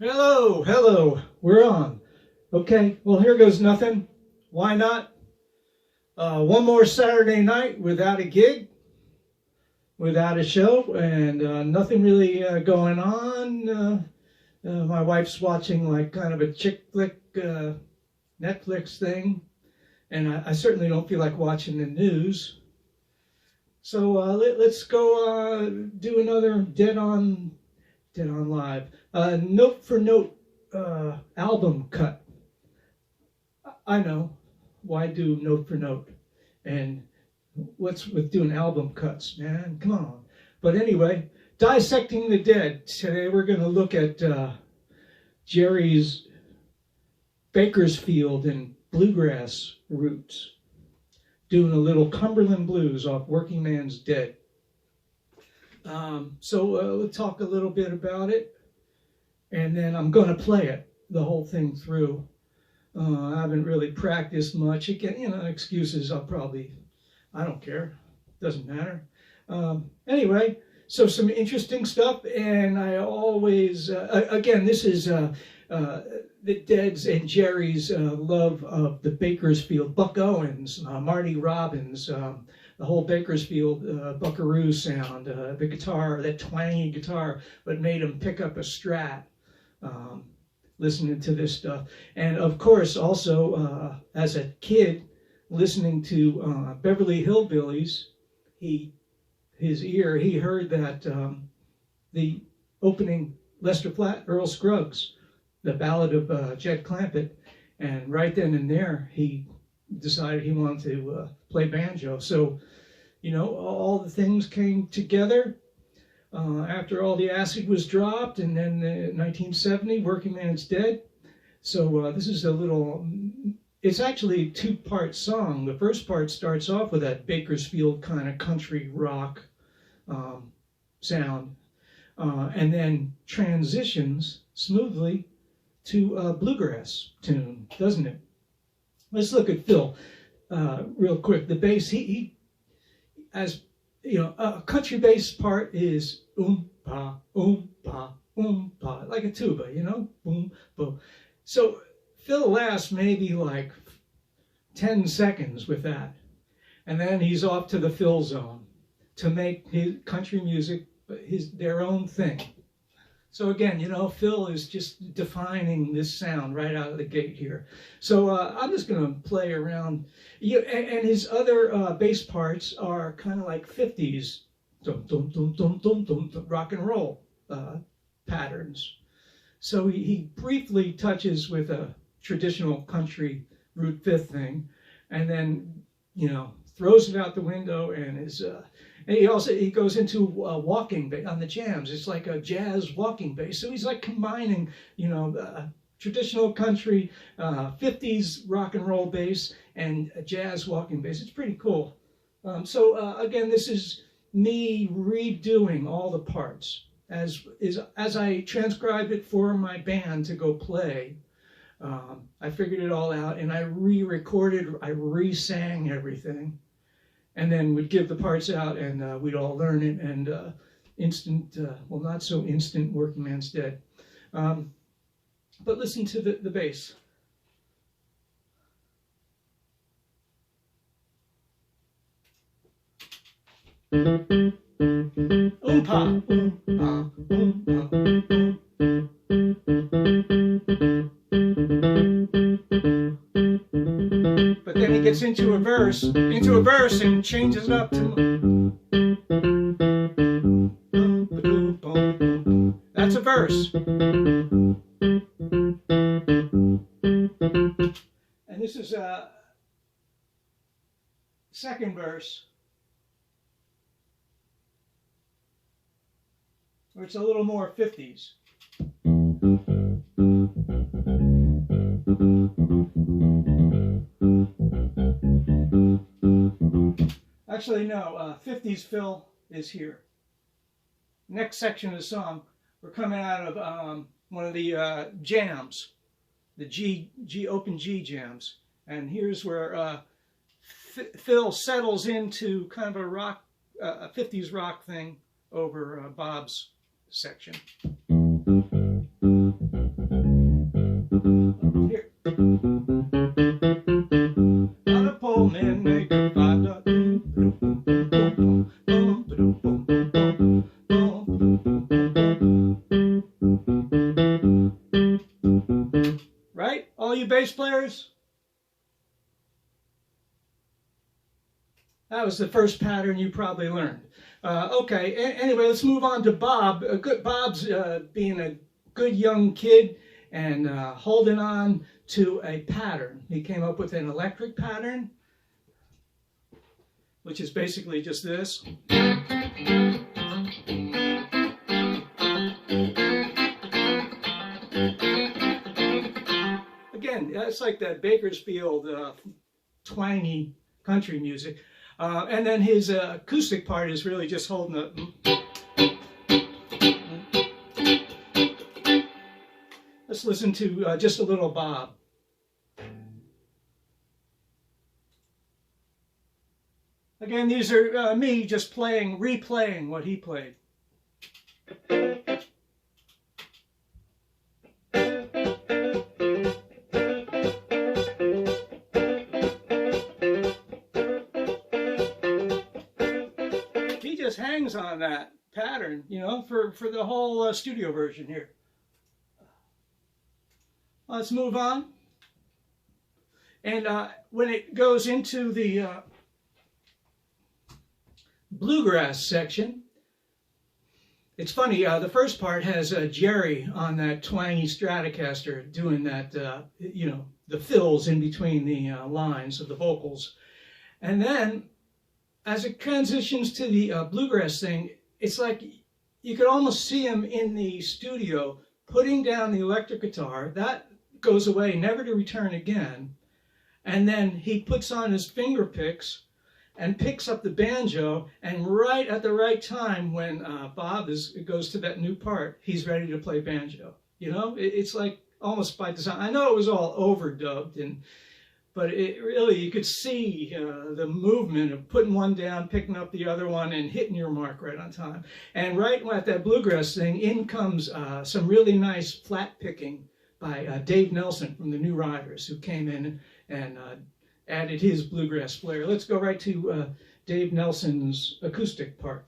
Hello, hello, we're on. Okay, well, here goes nothing. Why not? One more Saturday night without a gig, without a show, and nothing really going on. My wife's watching like kind of a chick flick Netflix thing, and I certainly don't feel like watching the news. So let's go do another Dead on Live. Note for note album cut. I know. Why do note for note? And what's with doing album cuts, man? Come on. But anyway, Dissecting the Dead. Today we're going to look at Jerry's Bakersfield and bluegrass roots. Doing a little Cumberland blues off Workingman's Dead. So we'll talk a little bit about it, and then I'm going to play it, the whole thing through. I haven't really practiced much. Again, excuses, I don't care. Doesn't matter. Anyway, so some interesting stuff, and I always, again, this is the Dead's and Jerry's love of the Bakersfield, Buck Owens, Marty Robbins, the whole Bakersfield buckaroo sound, the guitar, that twangy guitar, but made him pick up a Strat, listening to this stuff. And of course, also, as a kid, listening to Beverly Hillbillies, he heard that the opening Lester Flatt, Earl Scruggs, the Ballad of Jed Clampett, and right then and there, he decided he wanted to play banjo. So, all the things came together after all the acid was dropped, and then in 1970, Workingman's Dead. So this is it's actually a two-part song. The first part starts off with that Bakersfield kind of country rock sound, and then transitions smoothly to a bluegrass tune, doesn't it? Let's look at Phil real quick. The bass, he as a country bass part is pa, pa, like a tuba, boom, boom. So Phil lasts maybe like 10 seconds with that, and then he's off to the fill zone to make his country music their own thing. So again, Phil is just defining this sound right out of the gate here. So I'm just going to play around. And his other bass parts are kind of like 50s dum, dum, dum, dum, dum, dum, rock and roll patterns. So he briefly touches with a traditional country root fifth thing, and then, throws it out the window and is... And he goes into walking on the jams. It's like a jazz walking bass. So he's like combining, traditional country, 50s rock and roll bass, and a jazz walking bass. It's pretty cool. So again, this is me redoing all the parts as I transcribed it for my band to go play. I figured it all out, and I re-recorded, I re-sang everything. And then we'd give the parts out, and we'd all learn it, and not so instant, Workingman's Dead. But listen to the bass. Oom-pa, oom-pa, oom-pa. But then he gets into a verse and changes it up to... That's a verse. And this is a second verse, where it's a little more 50s. Actually, no, 50s Phil is here. Next section of the song, we're coming out of one of the jams, the open G jams. And here's where Phil settles into kind of a rock, a 50s rock thing over Bob's section. you bass players? That was the first pattern you probably learned. Okay, anyway, let's move on to Bob. Bob's being a good young kid and holding on to a pattern. He came up with an electric pattern, which is basically just this. Again, that's like that Bakersfield twangy country music. And then his acoustic part is really just holding a... Let's listen to just a little Bob. Again, these are me just replaying what he played. He just hangs on that pattern, you know, for the whole studio version here. Let's move on. And when it goes into the bluegrass section, it's funny, the first part has Jerry on that twangy Stratocaster doing that, you know, the fills in between the lines of the vocals. And then, as it transitions to the bluegrass thing, it's like you could almost see him in the studio putting down the electric guitar. That goes away, never to return again. And then he puts on his finger picks and picks up the banjo, and right at the right time when Bob goes to that new part, he's ready to play banjo. You know, it's like almost by design. I know it was all overdubbed, but it really, you could see the movement of putting one down, picking up the other one, and hitting your mark right on time. And right at that bluegrass thing, in comes some really nice flat picking by Dave Nelson from the New Riders, who came in and added his bluegrass flair. Let's go right to Dave Nelson's acoustic part.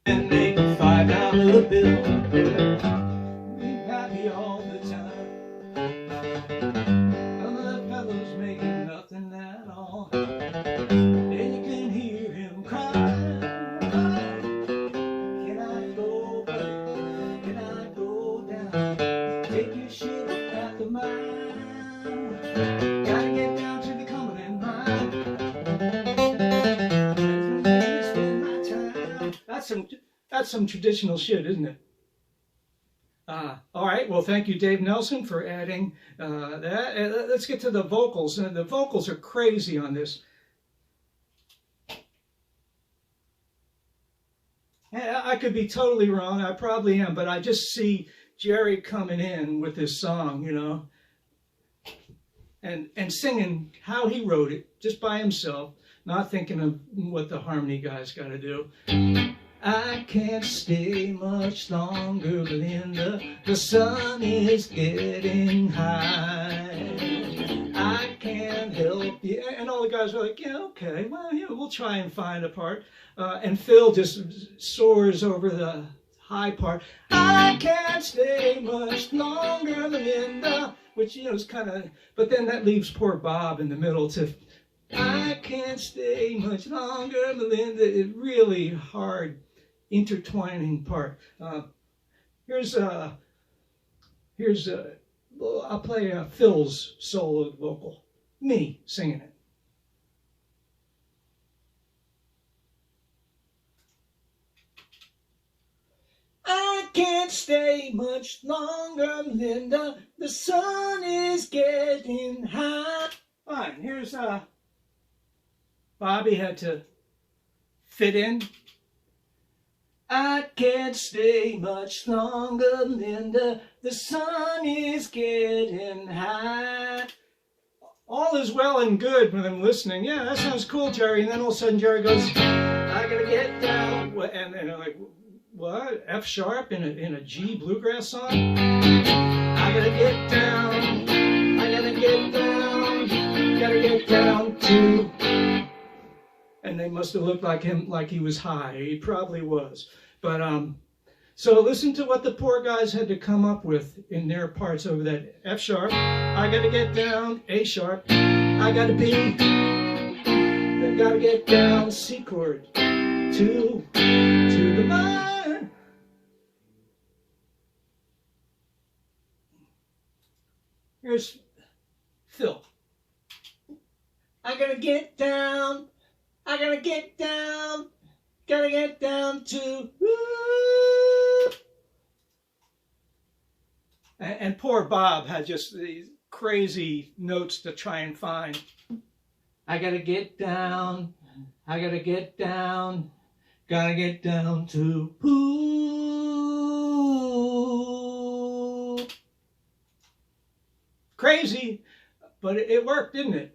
And make a $5 bill, happy all the time. Other fellows making nothing at all, and you can hear him crying. Can I go back? Can I go down? Take your shit at the mine. Gotta get down to the Cumberland mine. That's some traditional shit, isn't it? All right, well, thank you, Dave Nelson, for adding that. Let's get to the vocals. The vocals are crazy on this. I could be totally wrong. I probably am, but I just see Jerry coming in with this song, you know, and singing how he wrote it, just by himself, not thinking of what the harmony guys got to do. I can't stay much longer, Belinda. The sun is getting high. I can't help you. And all the guys were like, yeah, okay, well, yeah, we'll try and find a part. And Phil just soars over the high part. I can't stay much longer, Belinda. Which, you know, is kind of, but then that leaves poor Bob in the middle to, I can't stay much longer, Belinda. It's really hard intertwining part. Here's I'll play Phil's solo vocal, me singing it. I can't stay much longer, Linda. The sun is getting high. Fine. Here's Bobby had to fit in. I can't stay much longer, Linda. The sun is getting high. All is well and good when I'm listening. Yeah, that sounds cool, Jerry. And then all of a sudden Jerry goes, I gotta get down. And I'm like, what? F sharp in a G bluegrass song? I gotta get down. I gotta get down. Gotta get down to. And they must have looked like him, like he was high. He probably was. But so listen to what the poor guys had to come up with in their parts over that F sharp. I gotta get down A sharp. I gotta B. I gotta get down C chord to the minor. Here's Phil. I gotta get down. I gotta get down. Gotta get down to woo. And poor Bob had just these crazy notes to try and find. I gotta get down. I gotta get down. Gotta get down to woo. Crazy, but it worked, didn't it?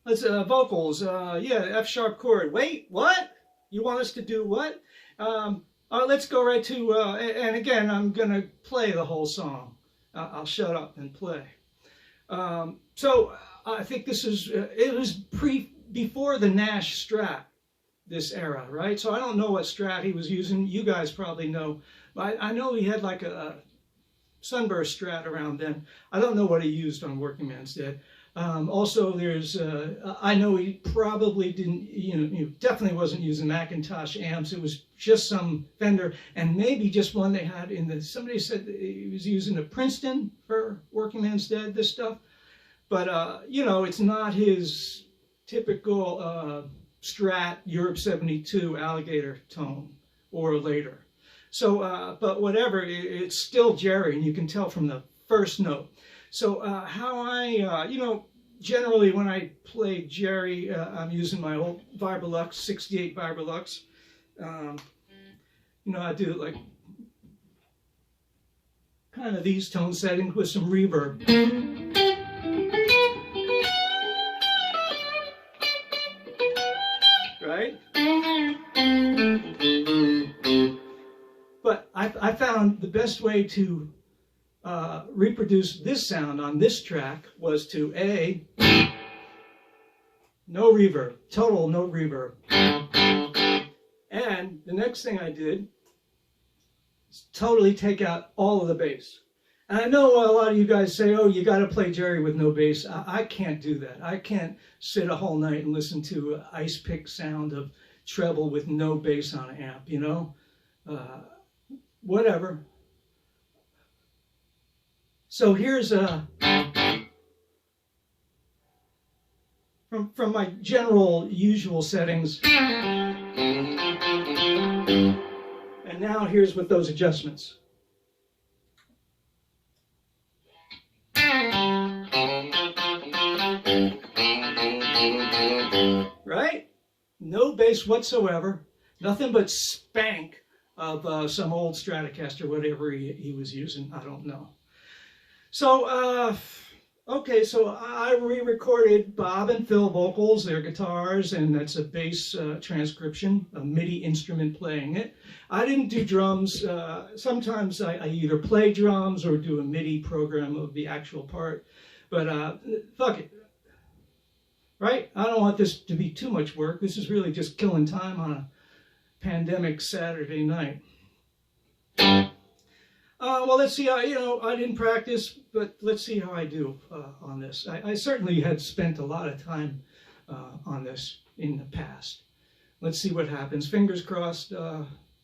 Let's vocals. Yeah, F sharp chord. Wait, what? You want us to do what? Let's go right to. And again, I'm gonna play the whole song. I'll shut up and play. So I think this is. It was before the Nash Strat, this era, right? So I don't know what Strat he was using. You guys probably know. But I know he had like a Sunburst Strat around then. I don't know what he used on Workingman's Dead. Also, there's, I know he probably didn't, definitely wasn't using Macintosh amps. It was just some Fender, and maybe just one they had in the, somebody said that he was using a Princeton for Workingman's Dead, this stuff. But, it's not his typical Strat Europe 72 alligator tone or later. So, but whatever, it's still Jerry, and you can tell from the first note. So how I, generally when I play Jerry, I'm using my old Vibrolux, 68 Vibrolux. I do like kind of these tone settings with some reverb. Right? But I found the best way to reproduce this sound on this track was to no reverb, total no reverb. And the next thing I did is totally take out all of the bass. And I know a lot of you guys say, oh, you got to play Jerry with no bass. I can't do that. I can't sit a whole night and listen to an ice pick sound of treble with no bass on an amp, whatever. So here's from my general usual settings, and now here's with those adjustments. Right? No bass whatsoever, nothing but spank of some old Stratocaster, whatever he was using, I don't know. So, okay, so I re-recorded Bob and Phil vocals, their guitars, and that's a bass transcription, a MIDI instrument playing it. I didn't do drums. Sometimes I either play drums or do a MIDI program of the actual part, but fuck it, right? I don't want this to be too much work. This is really just killing time on a pandemic Saturday night. Well, let's see how, I didn't practice, but let's see how I do on this. I certainly had spent a lot of time on this in the past. Let's see what happens. Fingers crossed.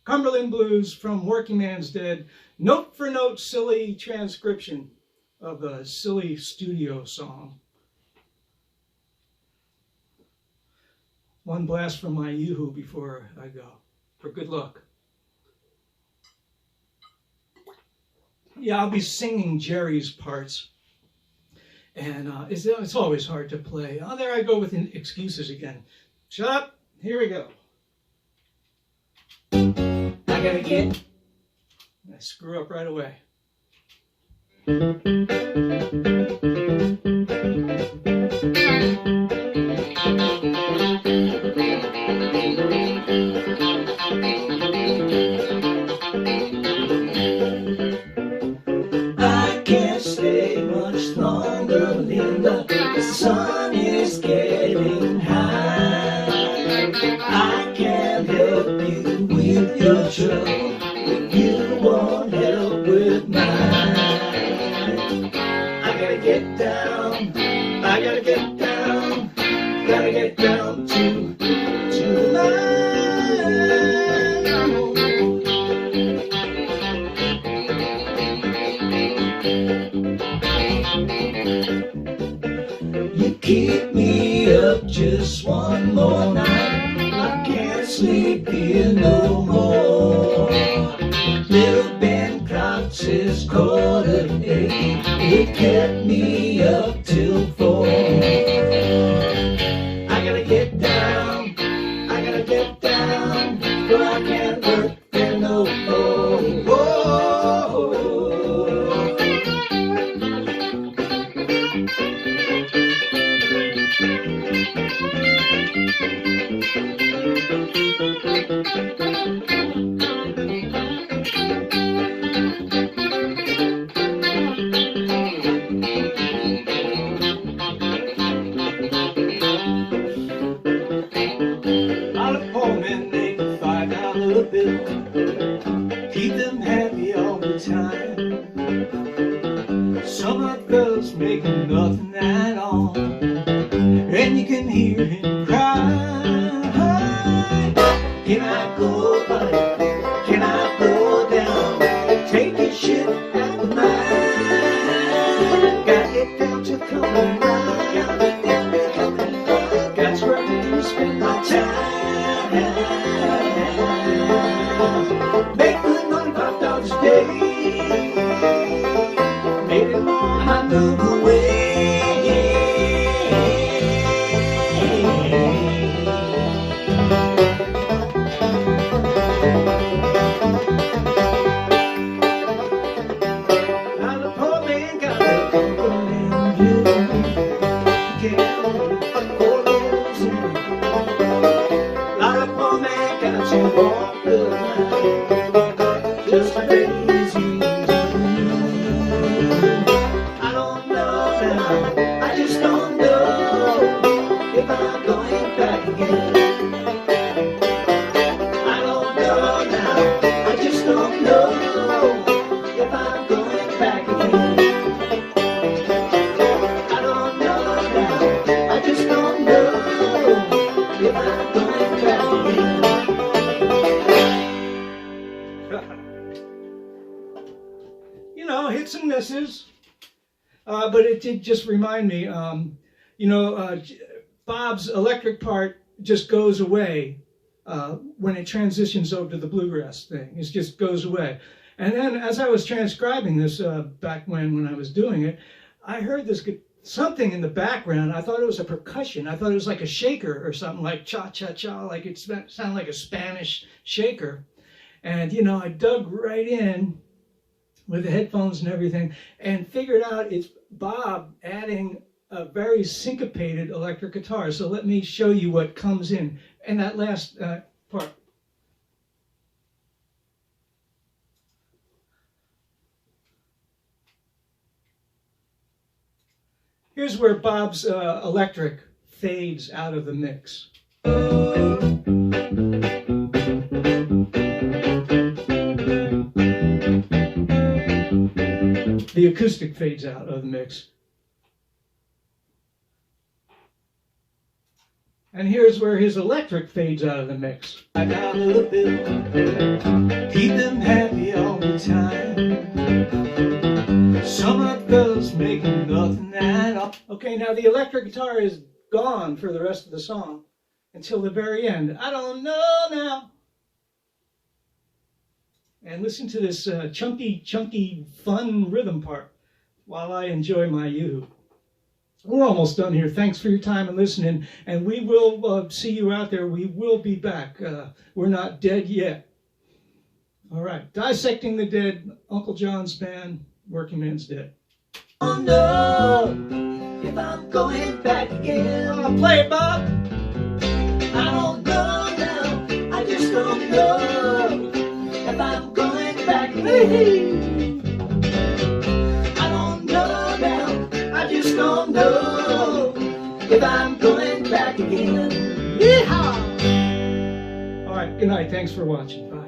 Cumberland Blues from Workingman's Dead. Note for note, silly transcription of a silly studio song. One blast from my yoo-hoo before I go. For good luck. Yeah, I'll be singing Jerry's parts, and it's always hard to play. Oh, there I go with excuses again. Shut up. Here we go. I gotta get. I screw up right away. The sun is getting high. I can't Gotta get down to the line. You keep me up just one more night. I can't sleep here no more. Little Ben Crouch is 7:45. It kept me up till 4. I gotta get down, for I can't work there no more. Keep them happy all the time. Summer girls making nothing at all, and you can hear him cry. Can I go, buddy? Can I go down? Take your ship out of mine. Gotta get down to Cumberland. That's where I spend my time. Make good money, $5 a day. Maybe more, I move away. Now the poor man got a Cumberland view. Can't afford to see. Now the poor man got to walk the line. Just crazy. I don't know now. I just don't know if I'm going back again. I don't know now. I just don't know if I'm going back again. I don't know now. I just don't know if I'm going back again. You know, hits and misses, but it did just remind me, Bob's electric part just goes away when it transitions over to the bluegrass thing. It just goes away. And then as I was transcribing this back when I was doing it, I heard this something in the background. I thought it was a percussion. I thought it was like a shaker or something, like cha-cha-cha, like it sounded like a Spanish shaker. And, you know, I dug right in with the headphones and everything, and figured out it's Bob adding a very syncopated electric guitar. So let me show you what comes in that last part. Here's where Bob's electric fades out of the mix. The acoustic fades out of the mix. And here's where his electric fades out of the mix. I got a bill, keep them happy all the time. Summer girls making nothing at all. Okay, now the electric guitar is gone for the rest of the song until the very end. I don't know now. And listen to this chunky, fun rhythm part while I enjoy my yoo-hoo. We're almost done here. Thanks for your time and listening. And we will see you out there. We will be back. We're not dead yet. All right. Dissecting the Dead, Uncle John's band, Workingman's Dead. I don't know if I'm going back again. I'll play it, Bob. I don't know now. I just don't know if I'm going back again. I don't know now. I just don't know if I'm going back again. Yeehaw! All right, good night. Thanks for watching. Bye.